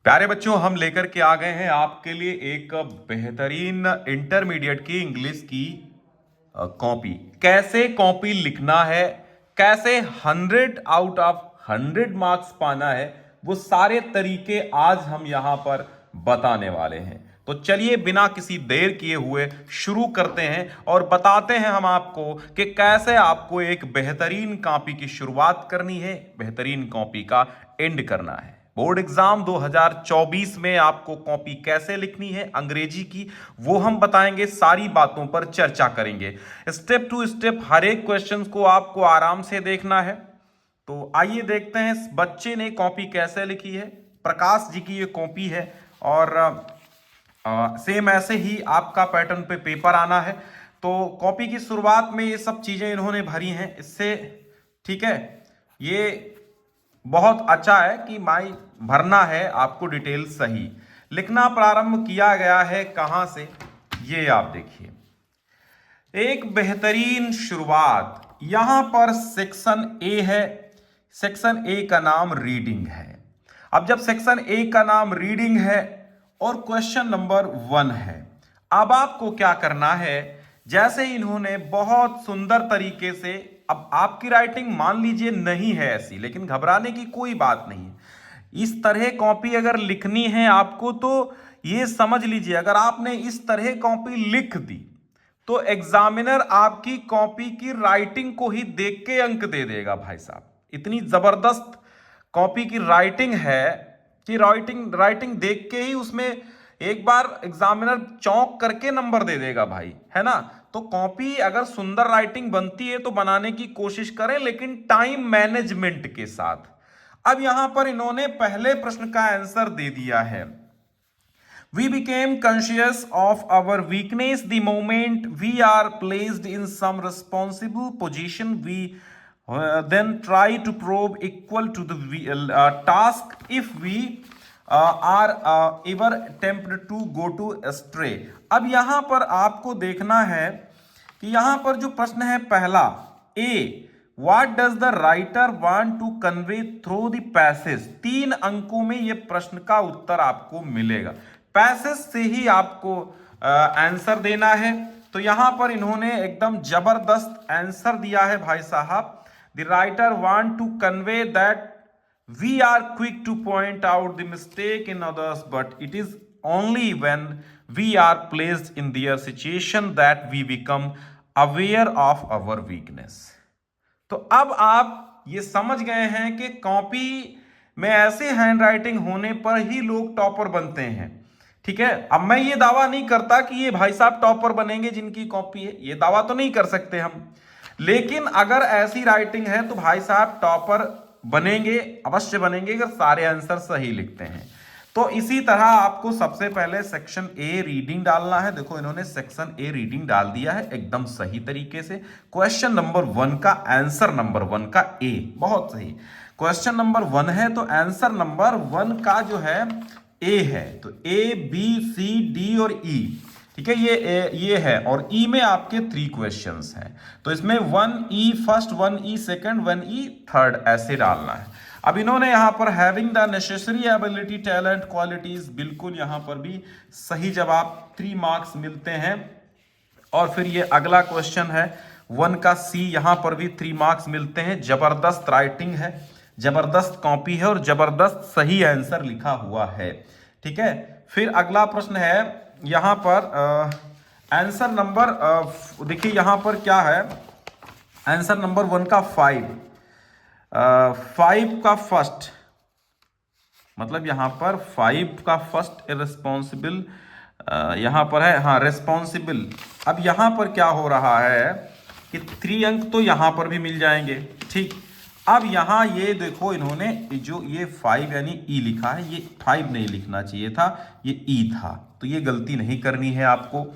प्यारे बच्चों, हम लेकर के आ गए हैं आपके लिए एक बेहतरीन इंटरमीडिएट की इंग्लिश की कॉपी। कैसे कॉपी लिखना है, कैसे 100 आउट ऑफ 100 मार्क्स पाना है, वो सारे तरीके आज हम यहां पर बताने वाले हैं। तो चलिए बिना किसी देर किए हुए शुरू करते हैं और बताते हैं हम आपको कि कैसे आपको एक बेहतरीन कॉपी की शुरुआत करनी है, बेहतरीन कॉपी का एंड करना है। बोर्ड एग्जाम 2024 में आपको कॉपी कैसे लिखनी है अंग्रेजी की, वो हम बताएंगे, सारी बातों पर चर्चा करेंगे। स्टेप टू स्टेप हर एक क्वेश्चन को आपको आराम से देखना है। तो आइए देखते हैं इस बच्चे ने कॉपी कैसे लिखी है। प्रकाश जी की ये कॉपी है और सेम ऐसे ही आपका पैटर्न पे पेपर आना है। तो कॉपी की शुरुआत में ये सब चीजें इन्होंने भरी हैं इससे, ठीक है। ये बहुत अच्छा है कि माई भरना है आपको डिटेल सही। लिखना प्रारंभ किया गया है कहां से, ये आप देखिए। एक बेहतरीन शुरुआत यहां पर सेक्शन ए है। सेक्शन ए का नाम रीडिंग है। अब जब सेक्शन ए का नाम रीडिंग है और क्वेश्चन नंबर 1 है, अब आपको क्या करना है, जैसे इन्होंने बहुत सुंदर तरीके से, अब आपकी राइटिंग मान लीजिए नहीं है ऐसी, लेकिन घबराने की कोई बात नहीं है। इस तरह कॉपी अगर लिखनी है आपको तो ये समझ लीजिए, अगर आपने इस तरह कॉपी लिख दी तो एग्जामिनर आपकी कॉपी की राइटिंग को ही देख के अंक दे देगा। भाई साहब, इतनी जबरदस्त कॉपी की राइटिंग है कि राइटिंग राइटिंग देख के ही उसमें एक बार एग्जामिनर चौंक करके नंबर दे देगा भाई, है ना। तो कॉपी अगर सुंदर राइटिंग बनती है तो बनाने की कोशिश करें, लेकिन टाइम मैनेजमेंट के साथ। अब यहां पर इन्होंने पहले प्रश्न का आंसर दे दिया है। We became conscious of our weakness the moment we are placed in some responsible position. We then try to prove equal to the task if we are ever tempted to go to astray. अब यहां पर आपको देखना है कि यहां पर जो प्रश्न है पहला ए, What does the writer want to convey through the passage? 3 अंकों में यह प्रश्न का उत्तर आपको मिलेगा। पैसेज से ही आपको आंसर देना है। तो यहां पर इन्होंने एकदम जबरदस्त आंसर दिया है भाई साहब। The writer want to convey that we are quick to point out the mistake in others, but it is only when we are placed in their situation that we become aware of our weakness. तो अब आप ये समझ गए हैं कि copy में ऐसे हैंडराइटिंग होने पर ही लोग टॉपर बनते हैं, ठीक है। अब मैं ये दावा नहीं करता कि ये भाई साहब टॉपर बनेंगे जिनकी कॉपी है, ये दावा तो नहीं कर सकते हम, लेकिन अगर ऐसी राइटिंग है तो भाई साहब टॉपर बनेंगे, अवश्य बनेंगे अगर सारे आंसर सही लिखते हैं। तो इसी तरह आपको सबसे पहले सेक्शन ए रीडिंग डालना है। देखो इन्होंने सेक्शन ए रीडिंग डाल दिया है एकदम सही तरीके से। क्वेश्चन नंबर 1 का आंसर नंबर 1 का ए, बहुत सही। क्वेश्चन नंबर 1 है तो आंसर नंबर 1 का जो है ए है। तो ए बी सी डी और ई, ठीक है, ये है। और ई में आपके 3 क्वेश्चंस हैं, तो इसमें 1 ई फर्स्ट, 1 ई सेकंड, 1 ई थर्ड, ऐसे डालना है। अब इन्होंने यहां पर having the necessary ability talent qualities, बिल्कुल यहां पर भी सही जवाब, 3 मार्क्स मिलते हैं। और फिर ये अगला क्वेश्चन है 1 का सी, यहां पर भी 3 मार्क्स मिलते हैं। जबरदस्त राइटिंग है, जबरदस्त कॉपी है और जबरदस्त सही आंसर लिखा हुआ है, ठीक है। फिर अगला प्रश्न है यहां पर आंसर नंबर, देखिए यहां पर क्या है, आंसर नंबर 1 का 5 का फर्स्ट, मतलब यहां पर 5 का फर्स्ट इररिस्पॉन्सिबल यहां पर है, हाँ रिस्पॉन्सिबल। अब यहां पर क्या हो रहा है कि 3 अंक तो यहां पर भी मिल जाएंगे, ठीक। अब यहां ये देखो इन्होंने जो ये 5 यानी ई लिखा है, ये 5 नहीं लिखना चाहिए था, ये ई था। तो ये गलती नहीं करनी है आपको।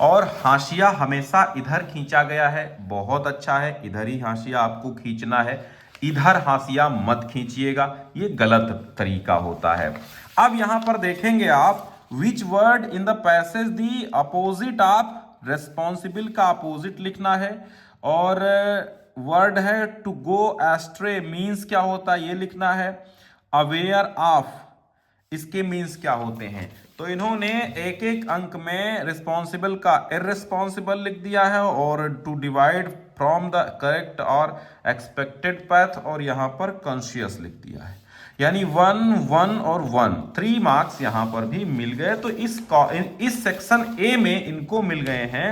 और हाशिया हमेशा इधर खींचा गया है, बहुत अच्छा है, इधर ही हाशिया आपको खींचना है, इधर हाशिया मत खींचिएगा, ये गलत तरीका होता है। अब यहां पर देखेंगे आप, विच word in the passage the opposite of responsible का अपोजिट लिखना है। और वर्ड है टू गो एस्ट्रे मीन्स क्या होता है ये लिखना है। अवेयर ऑफ इसके मीन्स क्या होते हैं। तो इन्होंने एक एक अंक में रिस्पॉन्सिबल का इररिस्पॉन्सिबल लिख दिया है और to divide from the correct और एक्सपेक्टेड पैथ, और यहां पर कॉन्शियस लिख दिया है। यानी 1 1 और 1 3 मार्क्स यहां पर भी मिल गए। तो इस सेक्शन ए में इनको मिल गए हैं।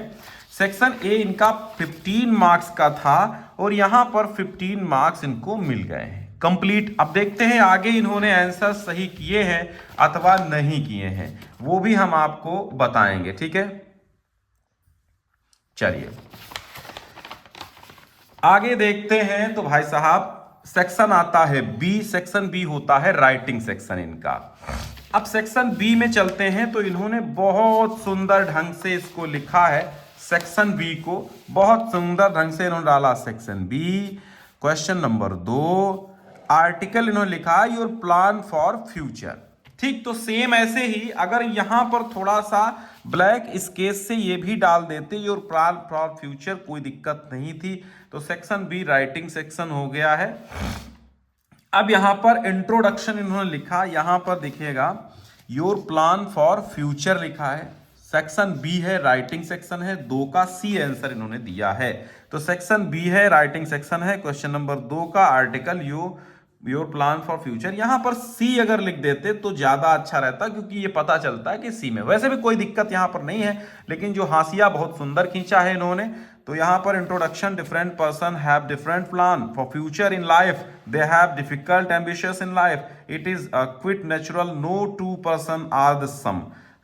सेक्शन ए इनका 15 मार्क्स का था और यहां पर 15 मार्क्स इनको मिल गए हैं कंप्लीट। अब देखते हैं आगे इन्होंने आंसर सही किए हैं अथवा नहीं किए हैं, वो भी हम आपको बताएंगे। ठीक है, चलिए आगे देखते हैं। तो भाई साहब सेक्शन आता है बी। सेक्शन बी होता है राइटिंग सेक्शन इनका। अब सेक्शन बी में चलते हैं। तो इन्होंने बहुत सुंदर ढंग से इसको लिखा है, सेक्शन बी को बहुत सुंदर ढंग से इन्होंने डाला। Section B question number 2 article इन्होंने लिखा योर प्लान फॉर फ्यूचर। ठीक, तो सेम ऐसे ही अगर यहां पर थोड़ा सा ब्लैक स्केच से ये भी डाल देते योर प्लान फॉर फ्यूचर, कोई दिक्कत नहीं थी। तो सेक्शन बी राइटिंग सेक्शन हो गया है। अब यहां पर इंट्रोडक्शन इन्होंने लिखा, यहां पर देखिएगा योर प्लान फॉर फ्यूचर लिखा है। सेक्शन बी है, राइटिंग सेक्शन है, 2 का सी आंसर इन्होंने दिया है। तो सेक्शन बी है, राइटिंग सेक्शन है, क्वेश्चन नंबर 2 का article your plan for future. यहां पर सी अगर लिख देते तो ज्यादा अच्छा रहता, क्योंकि ये पता चलता है कि सी में। वैसे भी कोई दिक्कत यहां पर नहीं है, लेकिन जो हाशिया बहुत सुंदर खींचा है इन्होंने। तो यहां पर introduction different person have different plan for future in life, they have difficult ambitious in life, it is quite natural, no 2 person are the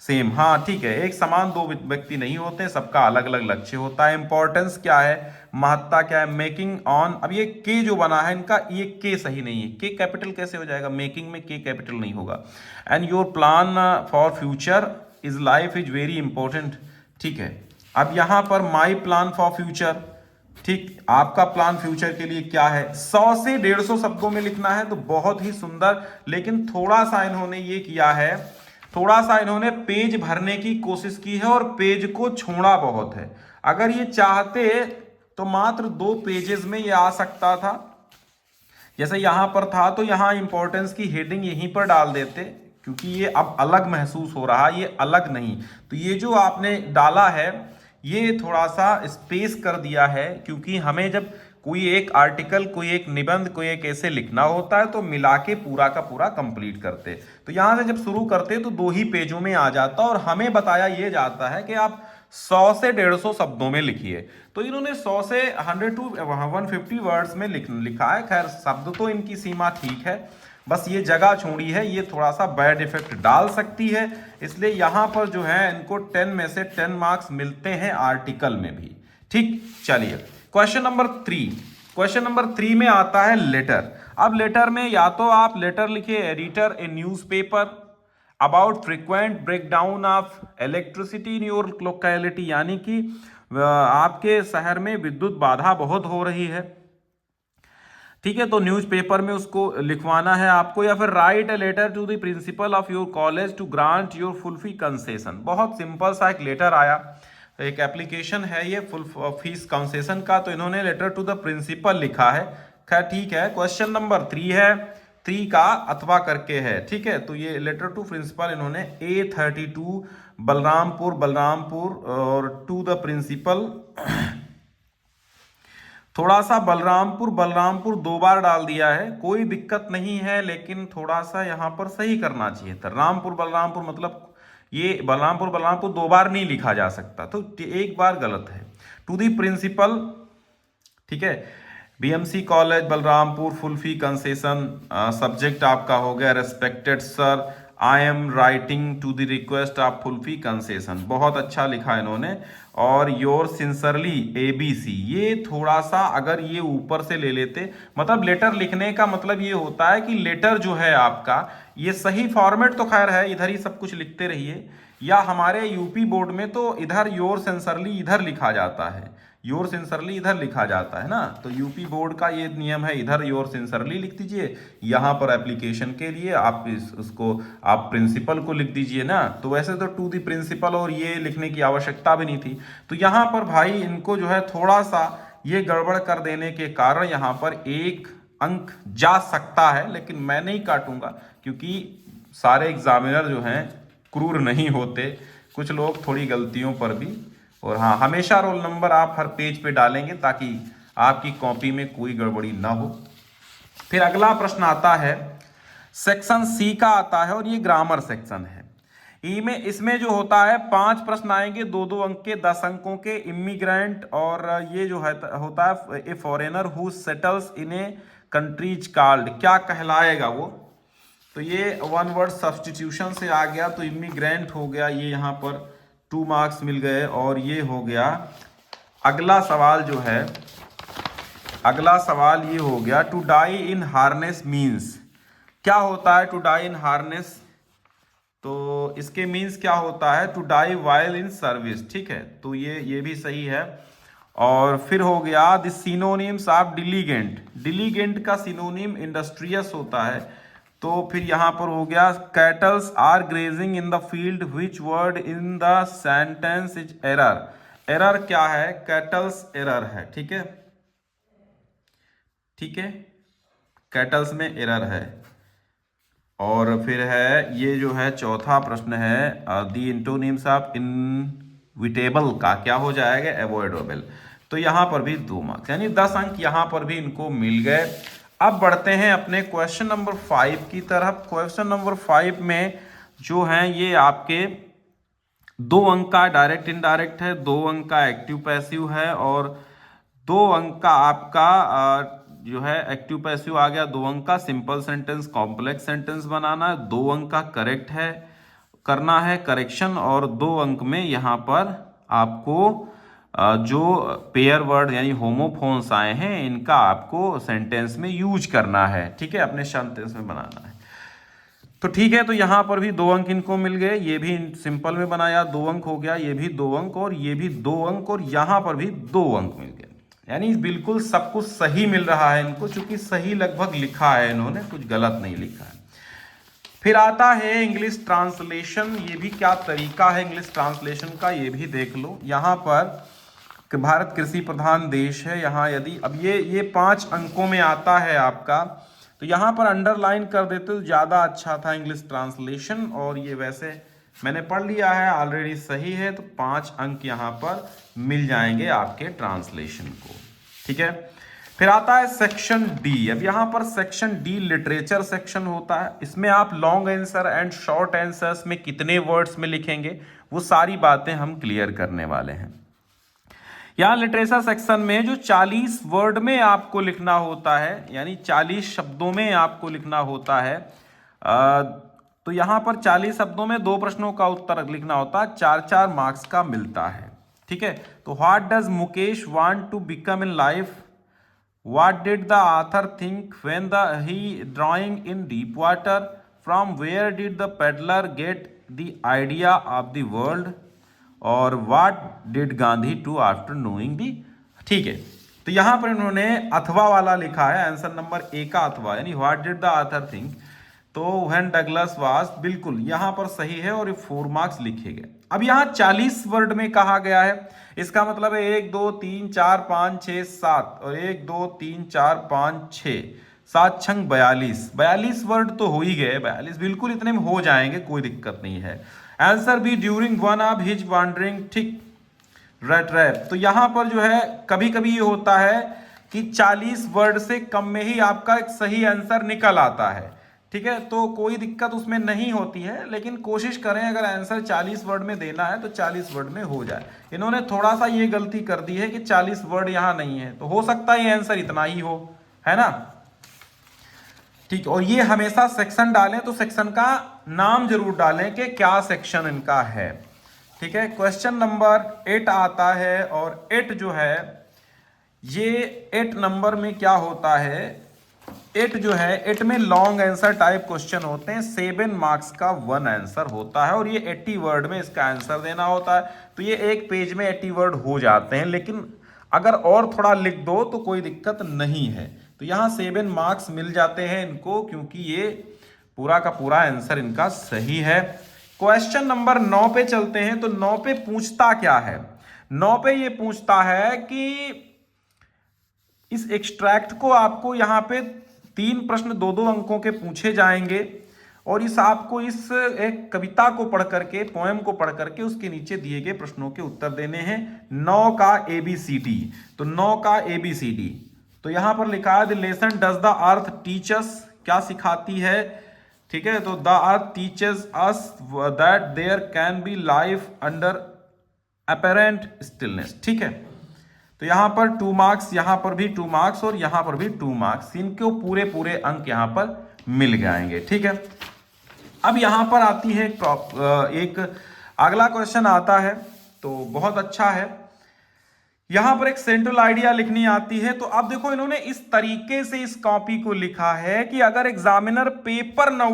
same. हाँ ठीक है, एक समान 2 व्यक्ति नहीं होते, सबका अलग अलग लक्ष्य होता है। इंपॉर्टेंस क्या है, महत्ता क्या है, मेकिंग ऑन। अब ये के जो बना है इनका, ये के सही नहीं है, के कैपिटल कैसे हो जाएगा, मेकिंग में के कैपिटल नहीं होगा। And your plan for future is life is very important. ठीक है, अब यहां पर माई प्लान फॉर फ्यूचर, ठीक, आपका प्लान फ्यूचर के लिए क्या है, 100 से 150 शब्दों में लिखना है। तो बहुत ही सुंदर, लेकिन थोड़ा सा इन्होंने ये किया है, थोड़ा सा इन्होंने पेज भरने की कोशिश की है और पेज को छोड़ा बहुत है। अगर ये चाहते तो मात्र 2 पेजेस में ये आ सकता था, जैसे यहां पर था। तो यहां इंपॉर्टेंस की हेडिंग यहीं पर डाल देते, क्योंकि ये अब अलग महसूस हो रहा है, ये अलग नहीं। तो ये जो आपने डाला है ये थोड़ा सा स्पेस कर दिया है, क्योंकि हमें जब कोई एक आर्टिकल, कोई एक निबंध, कोई एक ऐसे लिखना होता है तो मिला के पूरा का पूरा कंप्लीट करते। तो यहां से जब शुरू करते तो 2 ही पेजों में आ जाता, और हमें बताया ये जाता है कि आप 100 से 150 शब्दों में लिखिए। तो इन्होंने 100 से 100 to 150 वर्ड्स में लिखा है। खैर शब्द तो इनकी सीमा ठीक है, बस ये जगह छोड़ी है, ये थोड़ा सा बैड इफेक्ट डाल सकती है। इसलिए यहां पर जो है इनको 10 में से 10 मार्क्स मिलते हैं आर्टिकल में भी। ठीक, चलिए क्वेश्चन नंबर 3। क्वेश्चन नंबर 3 में आता है लेटर। अब लेटर में या तो आप लेटर लिखिए editor A newspaper about frequent breakdown of electricity in your locality, यानी कि आपके शहर में विद्युत बाधा बहुत हो रही है। ठीक है, तो न्यूज़पेपर में उसको लिखवाना है आपको। या फिर write a letter to the principal of your college to grant your full fee concession. बहुत सिंपल सा एक लेटर आया, एक एप्लीकेशन है ये फुल फीस कंसेशन का। तो इन्होंने लेटर टू द प्रिंसिपल लिखा है। खैर ठीक है, क्वेश्चन नंबर 3 है, 3 का अथवा करके है। ठीक है, तो ये लेटर टू प्रिंसिपल इन्होंने A32 बलरामपुर और टू द प्रिंसिपल, थोड़ा सा बलरामपुर 2 बार डाल दिया है, कोई दिक्कत नहीं है, लेकिन थोड़ा सा यहां पर सही करना चाहिए था। बलरामपुर मतलब ये बलरामपुर 2 बार नहीं लिखा जा सकता, तो 1 बार गलत है। टू दी प्रिंसिपल, ठीक है, BMC college Balrampur full fee concession. Subject आपका हो गया respected sir, I am writing to the request of full fee concession. बहुत अच्छा लिखा इन्होंने। और योर सिंसरली ABC, ये थोड़ा सा अगर ये ऊपर से ले लेते, मतलब लेटर लिखने का मतलब ये होता है कि लेटर जो है आपका, ये सही फॉर्मेट तो खैर है, इधर ही सब कुछ लिखते रहिए। या हमारे यूपी बोर्ड में तो इधर योर सिंसरली इधर लिखा जाता है, योर सिंसरली इधर लिखा जाता है ना। तो यूपी बोर्ड का ये नियम है, इधर योर सिंसरली लिख दीजिए, यहाँ पर एप्लीकेशन के लिए आप उसको आप प्रिंसिपल को लिख दीजिए ना। तो वैसे तो टू दी प्रिंसिपल और ये लिखने की आवश्यकता भी नहीं थी। तो यहाँ पर भाई इनको जो है थोड़ा सा ये गड़बड़ कर देने के कारण यहाँ पर 1 अंक जा सकता है, लेकिन मैं नहीं काटूंगा, क्योंकि सारे एग्जामिनर जो हैं क्रूर नहीं होते, कुछ लोग थोड़ी गलतियों पर भी। और हाँ, हमेशा रोल नंबर आप हर पेज पे डालेंगे ताकि आपकी कॉपी में कोई गड़बड़ी ना हो। फिर अगला प्रश्न आता है सेक्शन सी का आता है और ये ग्रामर सेक्शन है। इसमें जो होता है 5 प्रश्न आएंगे, 2-2 अंक के, 10 अंकों के। इमिग्रेंट और ये जो है होता है ए foreigner who settles in A countries called, क्या कहलाएगा वो। तो ये वन वर्ड सब्स्टिट्यूशन से आ गया, तो इमिग्रेंट हो गया, ये यहाँ पर 2 मार्क्स मिल गए। और ये हो गया अगला सवाल जो है, अगला सवाल ये हो गया to die in harness means, क्या होता है टू डाई इन हार्नेस। तो इसके मीन्स क्या होता है, to die while in service, ठीक है, तो ये भी सही है। और फिर हो गया द सिनोनिम्स ऑफ डिलीगेंट, डिलीगेंट का सिनोनिम इंडस्ट्रियस होता है। तो फिर यहां पर हो गया cattles are grazing in the field, which word in the sentence is error, error क्या है, कैटल्स एरर है, ठीक है, ठीक है, कैटल्स में एरर है। और फिर है ये जो है चौथा प्रश्न है दी इंटोनिम्स ऑफ इनविटेबल का क्या हो जाएगा, अवॉइडेबल। तो यहां पर भी 2 मार्क्स, यानी 10 अंक यहां पर भी इनको मिल गए। अब बढ़ते हैं अपने क्वेश्चन नंबर 5 की तरफ। क्वेश्चन नंबर 5 में जो है ये आपके 2 अंक का डायरेक्ट इनडायरेक्ट है, 2 अंक का एक्टिव पैसिव है और 2 अंक का आपका जो है एक्टिव पैसिव आ गया, 2 अंक का सिंपल सेंटेंस कॉम्प्लेक्स सेंटेंस बनाना है, 2 अंक का करेक्ट है करना है करेक्शन, और 2 अंक में यहाँ पर आपको जो पेयर वर्ड यानी होमोफोन्स आए हैं इनका आपको सेंटेंस में यूज करना है, ठीक है, अपने सेंटेंस में बनाना है। तो ठीक है, तो यहाँ पर भी 2 अंक इनको मिल गए, ये भी सिंपल में बनाया 2 अंक हो गया, ये भी 2 अंक और ये भी 2 अंक और यहाँ पर भी 2 अंक मिल गए। यानी बिल्कुल सब कुछ सही मिल रहा है इनको, क्योंकि सही लगभग लिखा है इन्होंने, कुछ गलत नहीं लिखा है। फिर आता है इंग्लिश ट्रांसलेशन, ये भी क्या तरीका है इंग्लिश ट्रांसलेशन का ये भी देख लो। यहाँ पर भारत कृषि प्रधान देश है, यहाँ यदि अब ये 5 अंकों में आता है आपका, तो यहाँ पर अंडरलाइन कर देते तो ज़्यादा अच्छा था इंग्लिश ट्रांसलेशन। और ये वैसे मैंने पढ़ लिया है ऑलरेडी सही है, तो 5 अंक यहाँ पर मिल जाएंगे आपके ट्रांसलेशन को, ठीक है। फिर आता है सेक्शन डी। अब यहाँ पर सेक्शन डी लिटरेचर सेक्शन होता है, इसमें आप long answer and short answers में कितने वर्ड्स में लिखेंगे वो सारी बातें हम क्लियर करने वाले हैं। यहाँ लिटरेचर सेक्शन में जो 40 वर्ड में आपको लिखना होता है, यानी 40 शब्दों में आपको लिखना होता है, तो यहाँ पर 40 शब्दों में 2 प्रश्नों का उत्तर लिखना होता है, 4-4 मार्क्स का मिलता है, ठीक है। तो what does Mukesh want to become in life, what did the author think when he drowning in deep water, from where did the peddler get the idea of the world, और what did Gandhi do after knowing the, ठीक है। तो यहां पर इन्होंने अथवा वाला लिखा है, आंसर नंबर ए का अथवा, यानी what did the author think, तो व्हेन डगलस वाज, बिल्कुल यहां पर सही है और ये 4 मार्क्स लिखे गए। अब यहां 40 वर्ड में कहा गया है, इसका मतलब है 1 2 3 4 5 6 7 और 1 2 3 4 5 6 7 छंग 42 वर्ड तो हो ही गए, 42 बिल्कुल इतने में हो जाएंगे, कोई दिक्कत नहीं है। आंसर भी during one of his wandering, ठीक, रेट रैप। तो यहां पर जो है कभी कभी ये होता है कि 40 वर्ड से कम में ही आपका एक सही आंसर निकल आता है, ठीक है, तो कोई दिक्कत उसमें नहीं होती है, लेकिन कोशिश करें अगर आंसर 40 वर्ड में देना है तो 40 वर्ड में हो जाए। इन्होंने थोड़ा सा ये गलती कर दी है कि 40 वर्ड यहां नहीं है, तो हो सकता है ये आंसर इतना ही हो, है ना, ठीक। और ये हमेशा सेक्शन डालें तो सेक्शन का नाम जरूर डालें कि क्या सेक्शन इनका है, ठीक है। क्वेश्चन नंबर 8 आता है और 8 जो है ये 8 नंबर में क्या होता है, 8 जो है 8 में लॉन्ग आंसर टाइप क्वेश्चन होते हैं, 7 मार्क्स का 1 आंसर होता है और ये 80 वर्ड में इसका आंसर देना होता है। तो ये एक पेज में 80 वर्ड हो जाते हैं, लेकिन अगर और थोड़ा लिख दो तो कोई दिक्कत नहीं है। तो यहाँ 7 मार्क्स मिल जाते हैं इनको, क्योंकि ये पूरा का पूरा आंसर इनका सही है। क्वेश्चन नंबर 9 पे चलते हैं। तो 9 पे पूछता क्या है, 9 पे ये पूछता है कि इस एक्सट्रैक्ट को आपको यहाँ पे 3 प्रश्न 2-2 अंकों के पूछे जाएंगे और इस आपको इस एक कविता को पढ़ करके, पोएम को पढ़ करके उसके नीचे दिए गए प्रश्नों के उत्तर देने हैं। 9 का ABCD। तो 9 का ABCD, तो यहां पर लिखा है the lesson does the earth teaches, क्या सिखाती है, ठीक है। तो the earth teaches us that there can be life under apparent stillness, ठीक है। तो यहां पर 2 मार्क्स, यहां पर भी 2 मार्क्स और यहां पर भी 2 मार्क्स, इनको पूरे पूरे अंक यहां पर मिल जाएंगे, ठीक है। अब यहां पर आती है एक अगला क्वेश्चन आता है, तो बहुत अच्छा है। यहां पर एक सेंट्रल आइडिया लिखनी आती है। तो अब देखो इन्होंने इस तरीके से इस कॉपी को लिखा है कि अगर एग्जामिनर पेपर ना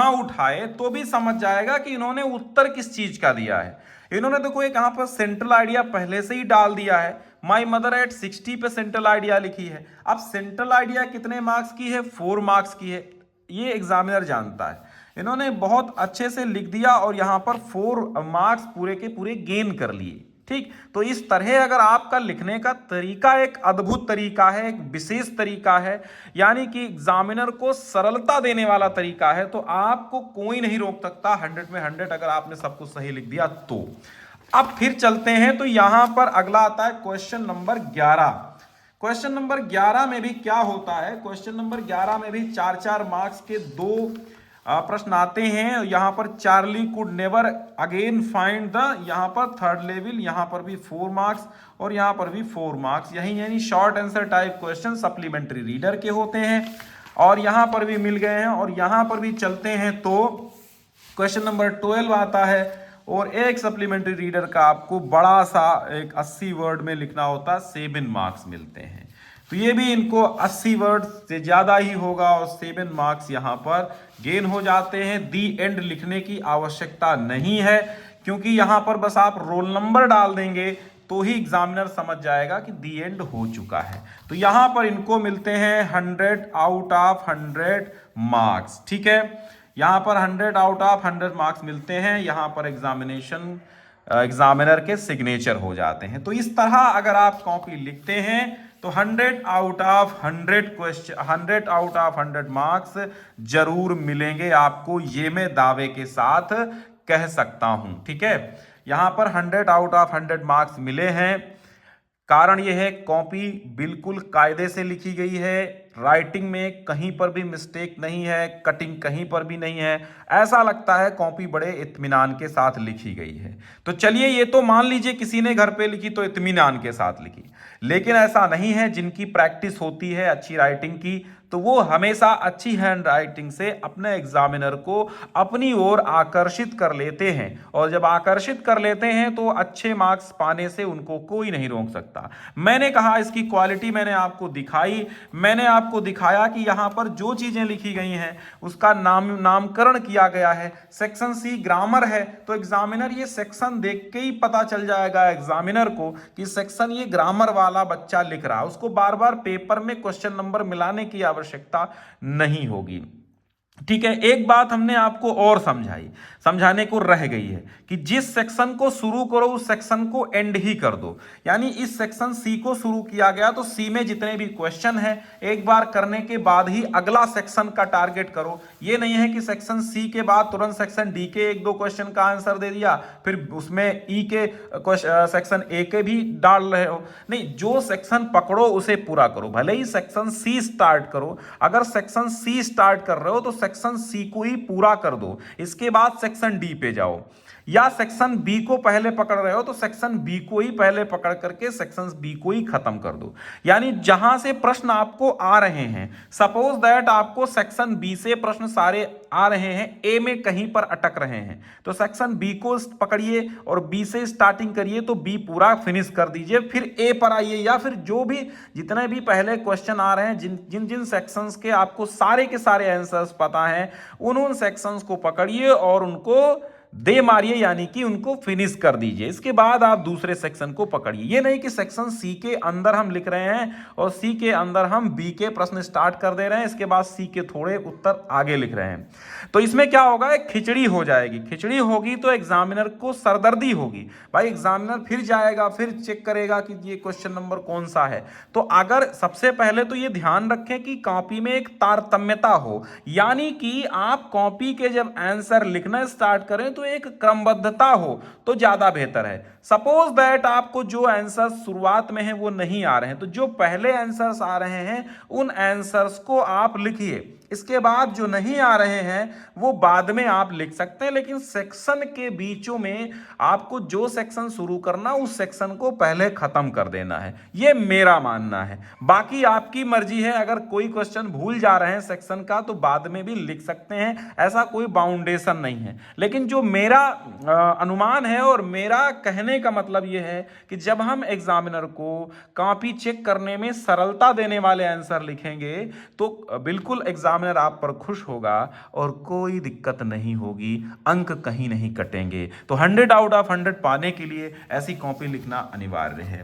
उठाए तो भी समझ जाएगा कि इन्होंने उत्तर किस चीज का दिया है। इन्होंने देखो एक यहां पर सेंट्रल आइडिया पहले से ही डाल दिया है। माई मदर एट 60 पे सेंट्रल आइडिया लिखी है। अब सेंट्रल आइडिया कितने मार्क्स की है, 4 मार्क्स की है, ये एग्जामिनर जानता है। इन्होंने बहुत अच्छे से लिख दिया और यहां पर 4 मार्क्स पूरे के पूरे गेन कर लिए, ठीक। तो इस तरह अगर आपका लिखने का तरीका एक अद्भुत तरीका है, एक विशेष तरीका है, यानी कि एग्जामिनर को सरलता देने वाला तरीका है, तो आपको कोई नहीं रोक सकता 100 में 100 अगर आपने सब कुछ सही लिख दिया तो। अब फिर चलते हैं, तो यहां पर अगला आता है क्वेश्चन नंबर 11। क्वेश्चन नंबर 11 में भी क्या होता है, क्वेश्चन नंबर 11 में भी 4-4 मार्क्स के 2 प्रश्न आते हैं। यहां पर Charlie could never again find the, यहां पर 3rd लेवल, यहां पर भी 4 मार्क्स और यहां पर भी 4 मार्क्स, यही यानी short answer type question supplementary reader के होते हैं और यहां पर भी मिल गए हैं। और यहां पर भी चलते हैं तो क्वेश्चन नंबर 12 आता है और एक सप्लीमेंट्री रीडर का आपको बड़ा सा एक 80 वर्ड में लिखना होता है, 7 मार्क्स मिलते हैं। तो ये भी इनको 80 वर्ड से ज्यादा ही होगा और 7 मार्क्स यहां पर गेन हो जाते हैं। दी एंड लिखने की आवश्यकता नहीं है, क्योंकि यहां पर बस आप रोल नंबर डाल देंगे तो ही एग्जामिनर समझ जाएगा कि दी एंड हो चुका है। तो यहां पर इनको मिलते हैं 100 आउट ऑफ 100 मार्क्स, ठीक है। यहां पर 100 आउट ऑफ 100 मार्क्स मिलते हैं। यहां पर एग्जामिनर के सिग्नेचर हो जाते हैं। तो इस तरह अगर आप कॉपी लिखते हैं तो 100 out of 100 question, 100 out of 100 marks जरूर मिलेंगे आपको, ये मैं दावे के साथ कह सकता हूं, ठीक है। यहां पर 100 आउट ऑफ 100 मार्क्स मिले हैं। कारण यह है कॉपी बिल्कुल कायदे से लिखी गई है, राइटिंग में कहीं पर भी मिस्टेक नहीं है, कटिंग कहीं पर भी नहीं है, ऐसा लगता है कॉपी बड़े इत्मीनान के साथ लिखी गई है। तो चलिए ये तो मान लीजिए किसी ने घर पे लिखी तो इत्मीनान के साथ लिखी, लेकिन ऐसा नहीं है। जिनकी प्रैक्टिस होती है अच्छी राइटिंग की, तो वो हमेशा अच्छी हैंड राइटिंग से अपने एग्जामिनर को अपनी ओर आकर्षित कर लेते हैं, और जब आकर्षित कर लेते हैं तो अच्छे मार्क्स पाने से उनको कोई नहीं रोक सकता। मैंने कहा इसकी क्वालिटी मैंने आपको दिखाई, मैंने आपको दिखाया कि यहां पर जो चीजें लिखी गई हैं उसका नामकरण किया गया है। सेक्शन सी ग्रामर है, तो एग्जामिनर ये सेक्शन देख के ही पता चल जाएगा एग्जामिनर को कि सेक्शन ये ग्रामर वाला बच्चा लिख रहा है, उसको बार बार पेपर में क्वेश्चन नंबर मिलाने की आवश्यकता नहीं होगी, ठीक है। एक बात हमने आपको और समझाने को रह गई है कि जिस सेक्शन को शुरू करो उस सेक्शन को एंड ही कर दो। यानी इस सेक्शन सी को शुरू किया गया तो सी में जितने भी क्वेश्चन हैं एक बार करने के बाद ही अगला सेक्शन का टारगेट करो। ये नहीं है कि सेक्शन सी के बाद तुरंत सेक्शन डी के 1-2 क्वेश्चन का आंसर दे दिया, फिर उसमें ई के सेक्शन ए के भी डाल रहे हो। नहीं, जो सेक्शन पकड़ो उसे पूरा करो, भले ही सेक्शन सी स्टार्ट करो। अगर सेक्शन सी स्टार्ट कर रहे हो तो सेक्शन सी को ही पूरा कर दो, इसके बाद सेक्शन डी पे जाओ। या सेक्शन बी को पहले पकड़ रहे हो तो सेक्शन बी को ही पहले पकड़ करके सेक्शन बी को ही खत्म कर दो। यानी जहां से प्रश्न आपको आ रहे हैं, सपोज दैट आपको सेक्शन बी से प्रश्न सारे आ रहे हैं, ए में कहीं पर अटक रहे हैं, तो सेक्शन बी को पकड़िए और बी से स्टार्टिंग करिए, तो बी पूरा फिनिश कर दीजिए, फिर ए पर आइए। या फिर जो भी जितने भी पहले क्वेश्चन आ रहे हैं, जिन जिन सेक्शंस के आपको सारे के सारे आंसर्स पता हैं, उन सेक्शंस को पकड़िए और उनको दे मारिए, यानी कि उनको फिनिश कर दीजिए। इसके बाद आप दूसरे सेक्शन को पकड़िए। ये नहीं कि सेक्शन सी के अंदर हम लिख रहे हैं और सी के अंदर हम बी के प्रश्न स्टार्ट कर दे रहे हैं, इसके बाद सी के थोड़े उत्तर आगे लिख रहे हैं। तो इसमें क्या होगा, एक खिचड़ी हो जाएगी। खिचड़ी होगी तो एग्जामिनर को सरदर्दी होगी। भाई एग्जामिनर फिर जाएगा, फिर चेक करेगा कि ये क्वेश्चन नंबर कौन सा है। तो अगर सबसे पहले तो ये ध्यान रखें कि कॉपी में एक तारतम्यता हो, यानी कि आप कॉपी के जब आंसर लिखना स्टार्ट करें तो एक क्रमबद्धता हो तो ज्यादा बेहतर है। सपोज दैट आपको जो आंसर शुरुआत में है वो नहीं आ रहे हैं, तो जो पहले आंसर्स आ रहे हैं उन आंसर्स को आप लिखिए। इसके बाद जो नहीं आ रहे हैं वो बाद में आप लिख सकते हैं, लेकिन सेक्शन के बीचों में आपको जो सेक्शन शुरू करना उस सेक्शन को पहले खत्म कर देना है। ये मेरा मानना है, बाकी आपकी मर्जी है। अगर कोई क्वेश्चन भूल जा रहे हैं सेक्शन का तो बाद में भी लिख सकते हैं, ऐसा कोई बाउंडेशन नहीं है। लेकिन जो मेरा अनुमान है और मेरा कहने का मतलब यह है कि जब हम एग्जामिनर को कॉपी चेक करने में सरलता देने वाले आंसर लिखेंगे तो बिल्कुल एग्जामिनर आप पर खुश होगा और कोई दिक्कत नहीं होगी, अंक कहीं नहीं कटेंगे। तो 100 आउट ऑफ 100 पाने के लिए ऐसी कॉपी लिखना अनिवार्य है।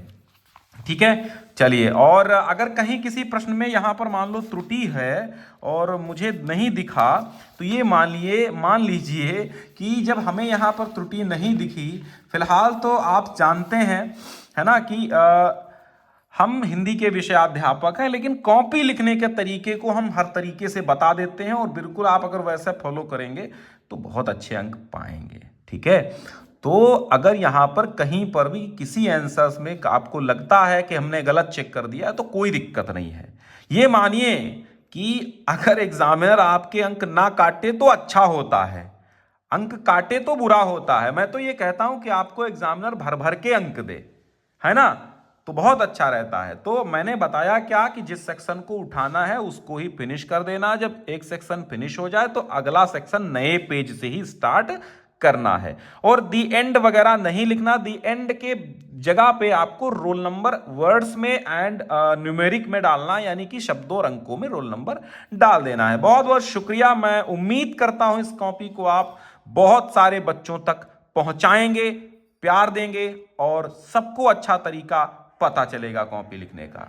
ठीक है, चलिए। और अगर कहीं किसी प्रश्न में यहां पर मान लो त्रुटि है और मुझे नहीं दिखा, तो ये मान लीजिए कि जब हमें यहां पर त्रुटि नहीं दिखी, फिलहाल तो आप जानते हैं, है ना, कि हम हिंदी के विषयाध्यापक हैं, लेकिन कॉपी लिखने के तरीके को हम हर तरीके से बता देते हैं और बिल्कुल आप अगर वैसे फॉलो करेंगे तो बहुत अच्छे अंक पाएंगे। ठीक है, तो अगर यहां पर कहीं पर भी किसी आंसर्स में आपको लगता है कि हमने गलत चेक कर दिया तो कोई दिक्कत नहीं है। ये मानिए कि अगर एग्जामिनर आपके अंक ना काटे तो अच्छा होता है, अंक काटे तो बुरा होता है। मैं तो ये कहता हूं कि आपको एग्जामिनर भर भर के अंक दे, है ना, तो बहुत अच्छा रहता है। तो मैंने बताया क्या कि जिस सेक्शन को उठाना है उसको ही फिनिश कर देना। जब एक सेक्शन फिनिश हो जाए तो अगला सेक्शन नए पेज से ही स्टार्ट करना है। और दी एंड वगैरह नहीं लिखना। दी एंड के जगह पे आपको रोल नंबर वर्ड्स में एंड न्यूमेरिक में डालना, यानी कि शब्दों और अंकों में रोल नंबर डाल देना है। बहुत बहुत शुक्रिया। मैं उम्मीद करता हूं इस कॉपी को आप बहुत सारे बच्चों तक पहुंचाएंगे, प्यार देंगे और सबको अच्छा तरीका पता चलेगा कॉपी लिखने का।